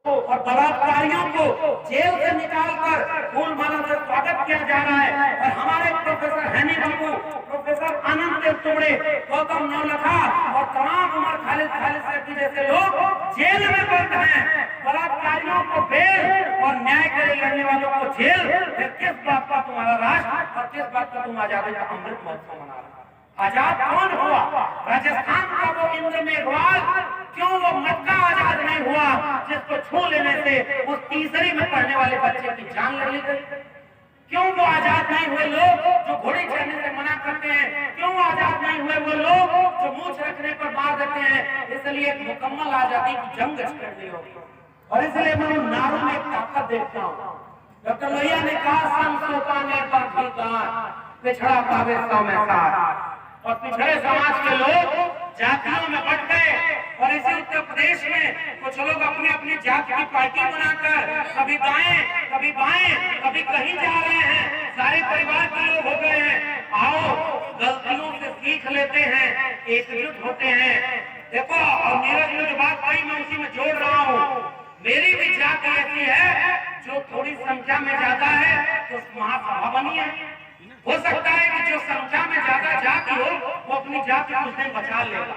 और बलात्कारियों को जेल से निकालकर फूल माला से स्वागत किया जा रहा है। और हमारे प्रोफेसर हैनी बाबू, प्रोफेसर आनंद देव तुमड़े, गौतम नवलखा और तमाम उमर खालिद जैसे लोग जेल में बंद हैं। बलात्कारियों को बेल और न्याय के लिए लड़ने वालों को जेल। फिर किस बात का तुम्हारा राष्ट्र और किस बात का तुम आजादी का अमृत महोत्सव मना रहे हो? आजाद कौन हुआ? राजस्थान का वो इंद्र मेघवाल, क्यों वो मटका आजाद नहीं हुआ जिसको छू लेने से उस तीसरी में पढ़ने वाले बच्चे की जान ले ली गई? क्यों वो आजाद नहीं हुए लोग जो घोड़ी चढ़ने से मना करते हैं? क्यों आजाद नहीं हुए वो लोग जो मूंछ रखने पर मार देते हैं? इसलिए एक मुकम्मल आजादी की जंग छेड़नी होगी। और इसलिए मैं उन नारों में एक ताकत देखता हूँ। डॉक्टर लोहिया ने कहा, संतों ने बाकी गांठ पिछड़ा पावे सौ में साथ। और पिछड़े समाज के लोग जातियों में बट गए। और इसी उत्तर प्रदेश में कुछ लोग अपनी अपनी जाति की पार्टी बनाकर कभी दाएं कभी बाएं कभी कहीं जा रहे हैं। सारे परिवार के लोग हो गए हैं। आओ गलतियों से सीख लेते हैं, एकजुट होते हैं। देखो, और नीरज ने जो बात कही मैं उसी में जोड़ रहा हूँ। मेरी भी जाति ऐसी है जो थोड़ी संख्या में ज्यादा है तो महासभा बनी है। हो सकता है कि जो संख्या में ज्यादा जाति हो वो अपनी जाति कुछ दिन बचा लेगा।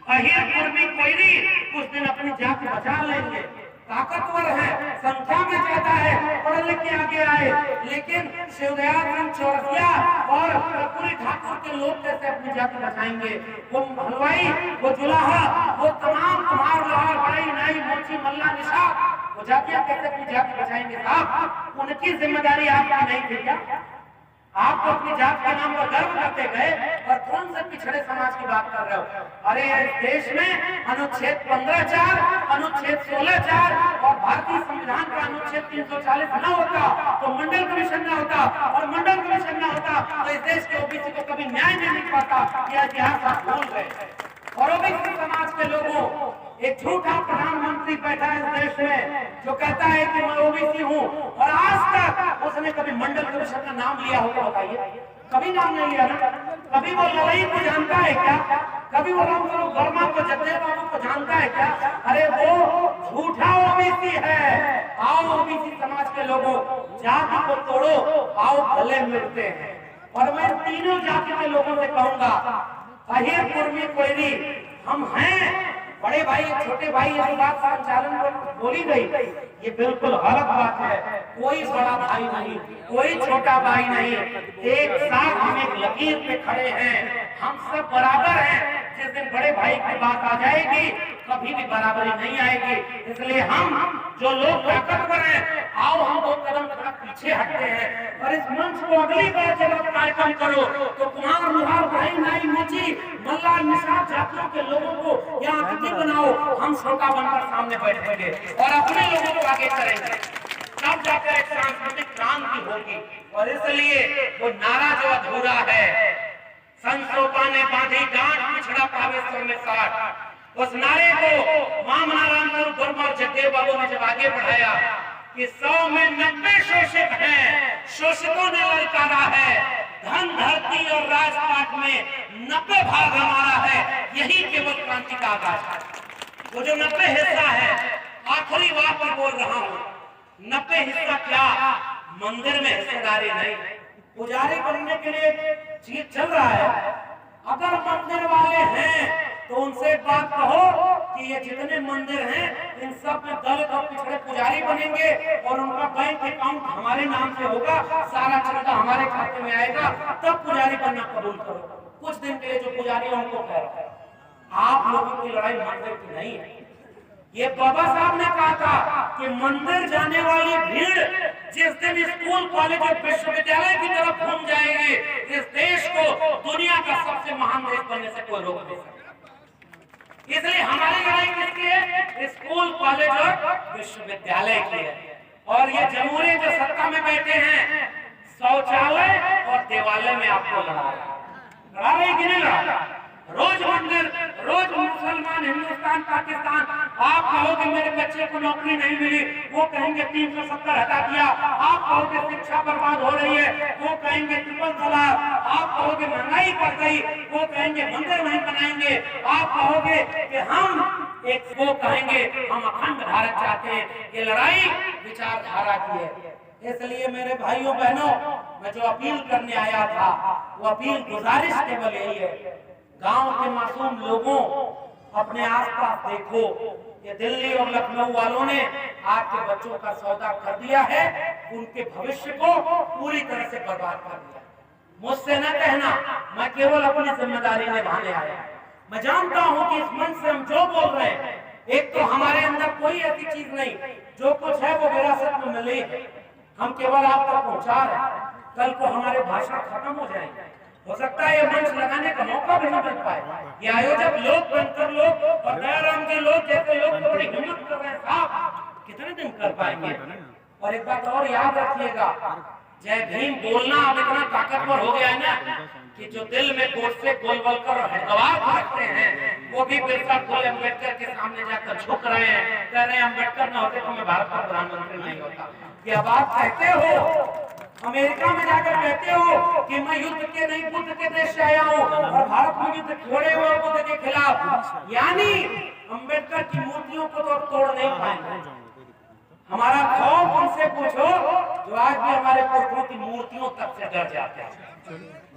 अहिर कुर्मी कोयरी कुछ दिन अपनी जाति बचा लेंगे। ताकतवर है, संख्या में ज्यादा है, पढ़ लिख के आगे आए। लेकिन शिवदयाल सिंह चौरसिया और कर्पूरी ठाकुर के लोग कैसे अपनी जाति बचाएंगे? वो हलवाई, वो जुलाहा, वो तमाम कुम्हार, लोहार, बढ़ई, नाई, मोची, मल्ला, निशाद, वो जातियां कैसे अपनी जाति बचाएंगे? साहब, उनकी जिम्मेदारी आपकी नहीं थी क्या? आप तो अपनी जात के नाम पर गर्व करते गए और कौन से पिछड़े समाज की बात कर रहे हो? अरे इस देश में अनुच्छेद 15(4), अनुच्छेद 16(4) और भारतीय संविधान का अनुच्छेद 340 न होता तो मंडल कमीशन न होता, और मंडल कमीशन न होता तो इस देश के ओबीसी को कभी न्याय नहीं मिल पाता। यह इतिहास आप भूल गए। और ओबीसी समाज के लोगों, एक झूठा प्रधानमंत्री बैठा है इस देश में जो कहता है कि मैं ओबीसी हूँ, और आज तक उसने कभी मंडल कमीशन का नाम लिया होगा? बताइए, कभी नाम नहीं लिया ना। कभी वो लड़ाई को जानता है क्या? कभी वो रामस्वरूप वर्मा को, जगदेव बाबू को जानता है क्या? अरे वो झूठा ओबीसी है। आओ ओबीसी समाज के लोगों, जाति को तोड़ो, आओ गले मिलते हैं। और मैं तीनों जाति के लोगों से कहूंगा, अहिर कुर्मी कोयरी हम हैं। बड़े भाई छोटे भाई ये बात संचालन में बोली गई, ये बिल्कुल गलत बात है। कोई बड़ा भाई नहीं, कोई छोटा भाई नहीं, एक साथ हम एक लकीर पे खड़े हैं। हम सब बराबर हैं। जिस दिन बड़े भाई की बात आ जाएगी कभी भी बराबरी नहीं आएगी। इसलिए हम जो लोग ताकतवर हैं, आओ हम 2 कदम तक पीछे हटते हैं। और इस मंच को अगली बार जब आप कार्यक्रम करो तो कुमार, लोहार, भाई, नाई, मोची, मल्ला, निशाद जातियों के लोगों को यहाँ अतिथि बनाओ। हम श्रोता बनकर सामने बैठेंगे और अपने लोगों को आगे करेंगे, तब जाकर एक सांस्कृतिक क्रांति होगी। और इसलिए वो नारा जो अधूरा है, संतों ने बांधी गांठ पिछड़ा पावे सौ में साथ, उस नारे को मामला रामस्वरूप वर्मा और जगदेव बाबू ने जब आगे बढ़ाया कि 100 में 90 शोषित हैं, शोषितों ने ललकारा है, धन, धरती और राजपाट में 90 भाग हमारा है। यही केवल क्रांति का आगाज है। वो जो 90 हिस्सा है, आखिरी बात पर बोल रहा हूँ, 90 हिस्सा क्या? मंदिर में हिस्सेदारी नहीं, पुजारी बनने के लिए चीज चल रहा है। अगर मंदिर वाले हैं तो उनसे एक बात कहो कि ये जितने मंदिर हैं इन सब में दलित और पिछड़े पुजारी बनेंगे और उनका बैंक अकाउंट हमारे नाम से होगा, सारा चंदा हमारे खाते में आएगा, तब पुजारी बनना कबूल करो। कुछ दिन के लिए जो पुजारी है उनको कह रहा है, आप लोगों की लड़ाई मंदिर की नहीं है। ये बाबा साहब ने कहा था कि मंदिर जाने वाली भीड़ जिस दिन स्कूल, कॉलेज और विश्वविद्यालय की तरफ घूम जाएगी, इस देश को दुनिया का सबसे महान देश बनने से कोई रोक नहीं सकता। इसलिए हमारी लड़ाई किसकी है? स्कूल, कॉलेज और विश्वविद्यालय की है। और ये जमहूरी जो सत्ता में बैठे हैं, शौचालय और देवालय में आपको लड़ा रहे कि नहीं लड़ा? रोज मंदिर, रोज मुसलमान, हिंदुस्तान, पाकिस्तान। आप कहोगे मेरे बच्चे को नौकरी नहीं मिली, वो कहेंगे 370 हटा दिया। आप कहोगे शिक्षा बर्बाद हो रही है, वो कहेंगे ट्रिपल तलाक। आप कहोगे महंगाई बढ़ गई, वो कहेंगे मंदिर नहीं बनाएंगे। आप कहोगे कि हम एक वो कहेंगे हम अखंड भारत चाहते हैं। ये लड़ाई विचारधारा की है। इसलिए मेरे भाइयों बहनों, मैं जो अपील करने आया था वो अपील गुजारिश केवल यही है, गांव के मासूम लोगों अपने आसपास देखो, ये दिल्ली और लखनऊ वालों ने आपके बच्चों का सौदा कर दिया है, उनके भविष्य को पूरी तरह से बर्बाद कर दिया। मुझसे न कहना, मैं केवल अपनी जिम्मेदारी निभाने आया। मैं जानता हूं कि इस मंच से हम जो बोल रहे हैं, एक तो हमारे अंदर कोई ऐसी चीज नहीं, जो कुछ है वो विरासत में मिली है, हम केवल आप तक पहुंचा रहे हैं। कल को हमारे भाषण खत्म हो जाएंगे, हो सकता है ये मंच लगाने का मौका भी न मिल पाए। ये आयोजक लोग, बनकर लोग और दयाराम के लोग जैसे लोग तो बड़ी हिम्मत कर रहे हैं, साहब कितने दिन कर पाएंगे। और एक बात और याद रखिएगा, जय भीम बोलना अब इतना ताकतवर हो गया है ना कि जो दिल में गोडसे, गोलवलकर और हरद्वार रखते हैं, वो भी बिरसा फुले अम्बेडकर के सामने जाकर झुक रहे हैं, कह रहे हैं अम्बेडकर न होते तो मैं भारत का प्रधानमंत्री नहीं होता। ये बात कहते हो, अमेरिका में जाकर कहते हो कि मैं युद्ध के नहीं बुद्ध के देश से आया हूँ और भारत में युद्ध छोड़े हुए बुद्ध के खिलाफ, यानी अम्बेडकर की मूर्तियों को तो तोड़ नहीं पाएंगे। हमारा खौफ उनसे पूछो जो आज भी हमारे पुरखों की मूर्तियों तक से डर जाते हैं,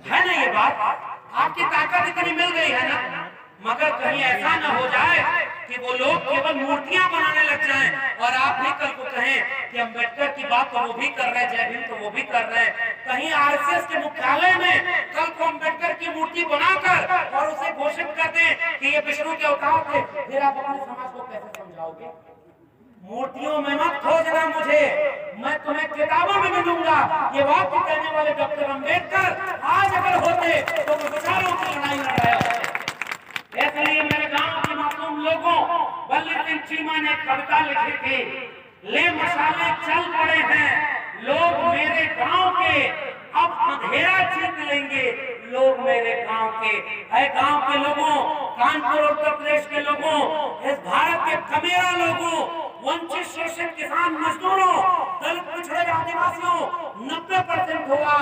है ना। ये बात आपकी ताकत इतनी मिल गई है ना, मगर कहीं ऐसा न हो जाए कि वो लोग केवल मूर्तियां बनाने लग जाएं और आप भी कल को कहें कि अम्बेडकर की बात तो वो भी कर रहे हैं, जय भीम तो वो भी कर रहे हैं। कहीं आरएसएस के मुख्यालय में कल को अम्बेडकर की मूर्ति बनाकर और उसे घोषित कर दें कि ये विष्णु के अवतार थे, फिर आप अपने समाज को कैसे समझाओगे। मूर्तियों में मत खोजना मुझे, मैं तुम्हें किताबों में मिलूंगा। ये वाक्य कहने वाले डॉक्टर अम्बेडकर आज अगर होते तो वो विचारों की लड़ाई लड़ रहे होते। इसलिए मेरे गांव के मासूम लोगों, वल्लभ सिंह चीमा ने कविता लिखी थी, ले मशाले चल पड़े हैं लोग मेरे गांव के, अब अंधेरा जीत लेंगे लोग मेरे गांव के। है गांव के लोगों, कानपुर और उत्तर प्रदेश के लोगों, इस भारत के कमेरा लोगों, वंचित शोषित किसान मजदूरों, दलित पिछड़े आदिवासियों, 90% होगा।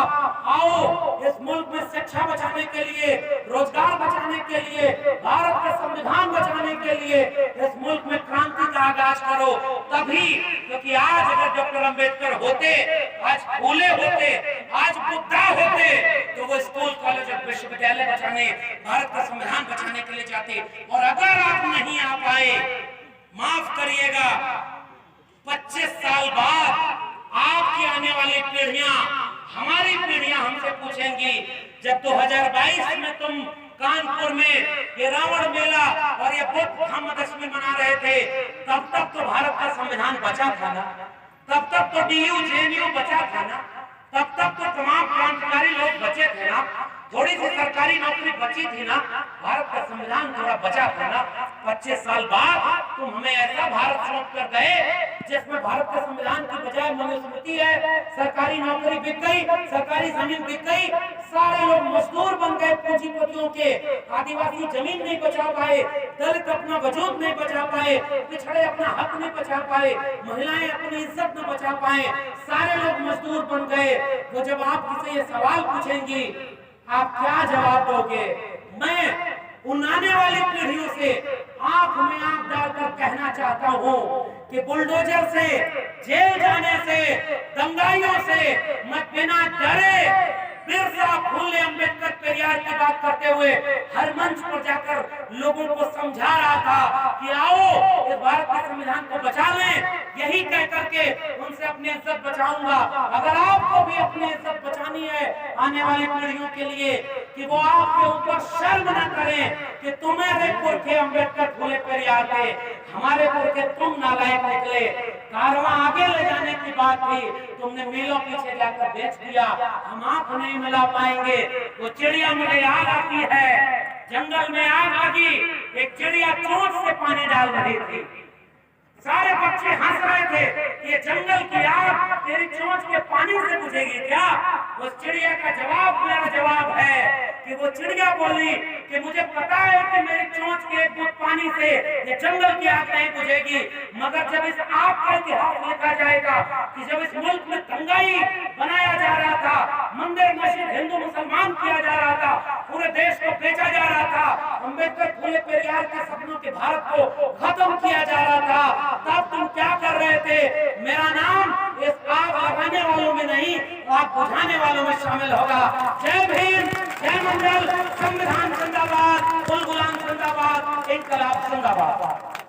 आओ इस मुल्क में शिक्षा बचाने के लिए, रोजगार बचाने के लिए, भारत का संविधान बचाने के लिए इस मुल्क में क्रांति का आगाज करो। तभी, क्योंकि आज अगर डॉक्टर अम्बेडकर होते, आज फूले होते, आज बुद्धा होते, तो वो स्कूल, कॉलेज और विश्वविद्यालय बचाने, भारत का संविधान बचाने के लिए जाते। और अगर आप नहीं आ पाए, माफ करिएगा, 25 साल बाद आपकी आने वाली पीढ़ियां, हमारी पीढ़ियां हमसे पूछेंगी, जब 2022 में तुम कानपुर में ये रावण मेला और ये बुद्ध धम्मदशमी मना रहे थे, तब तक तो भारत का संविधान बचा था ना, तब तक तो डीयू जेएनयू बचा था ना, तब तक तो तमाम क्रांतिकारी लोग बचे थे ना, थोड़ी सी सरकारी नौकरी बची थी ना, भारत का संविधान थोड़ा बचा था ना। 25 साल बाद तुम हमें ऐसा भारत सौंप कर गए जिसमें भारत के संविधान की बजाय मनुस्मृति है, सरकारी नौकरी बिक गई, सरकारी जमीन बिक गई, सारे लोग मजदूर बन गए पूंजीपतियों के, आदिवासी जमीन नहीं बचा पाए, दलित अपना वजूद नहीं बचा पाए, पिछड़े अपना हक नहीं बचा पाए, महिलाएं अपनी इज्जत न बचा पाए, सारे लोग मजदूर बन गए। वो जब आप किसी ये सवाल पूछेंगी, आप क्या जवाब दोगे। मैं उन आने वाली पीढ़ियों से आंख में आंख डालकर कहना चाहता हूं कि बुलडोजर से, जेल जाने से, दंगाइयों से मैं बिना डरे बिरसा फुले अम्बेडकर पेरियार की बात करते हुए हर मंच पर जाकर लोगों को समझा रहा था कि आओ इस भारत के संविधान को बचा लें। यही कह करके उनसे अपनी इज्जत बचाऊंगा। अगर आपको भी अपनी इज्जत बचानी है आने वाली पीढ़ियों के लिए, कि वो आपके ऊपर शर्म न करें कि तुम्हारे पुरखे अम्बेडकर फुले पेरियार थे, हमारे पुरखे तुम नालायक निकले। कारवां आगे ले जाने की बात थी, तुमने मीलों पीछे जाकर बेच दिया, हम आंख नहीं मिला पाएंगे। वो चिड़िया मुझे याद आती है, जंगल में आग लगी, एक चिड़िया चोंच से पानी डाल रही थी, सारे पक्षी हंस रहे थे, ये जंगल की आग तेरी चोंच के पानी से बुझेगी क्या। उस चिड़िया का जवाब मेरा जवाब है, कि वो चिड़िया बोली कि मुझे पता है कि मेरी चोंच के एक बूंद पानी से ये जंगल की आग नहीं बुझेगी, मगर जब इस आग का इतिहास लिखा जाएगा कि जब इस मुल्क में दंगाई बनाया जा रहा था, मंदिर मस्जिद हिंदू मुसलमान किया जा रहा था, पूरे देश को बेचा जा रहा था, अम्बेडकर फूले पेरियार के सपनों के भारत को खत्म किया जा रहा था, तब तुम क्या कर रहे थे? मेरा नाम इस आग लगाने वालों में नहीं, आग बुझाने वालों में शामिल होगा। जय भीम, जय मंगल, संविधान जिंदाबाद, कुल गुलाम जिंदाबाद, इनकलाब जिंदाबाद।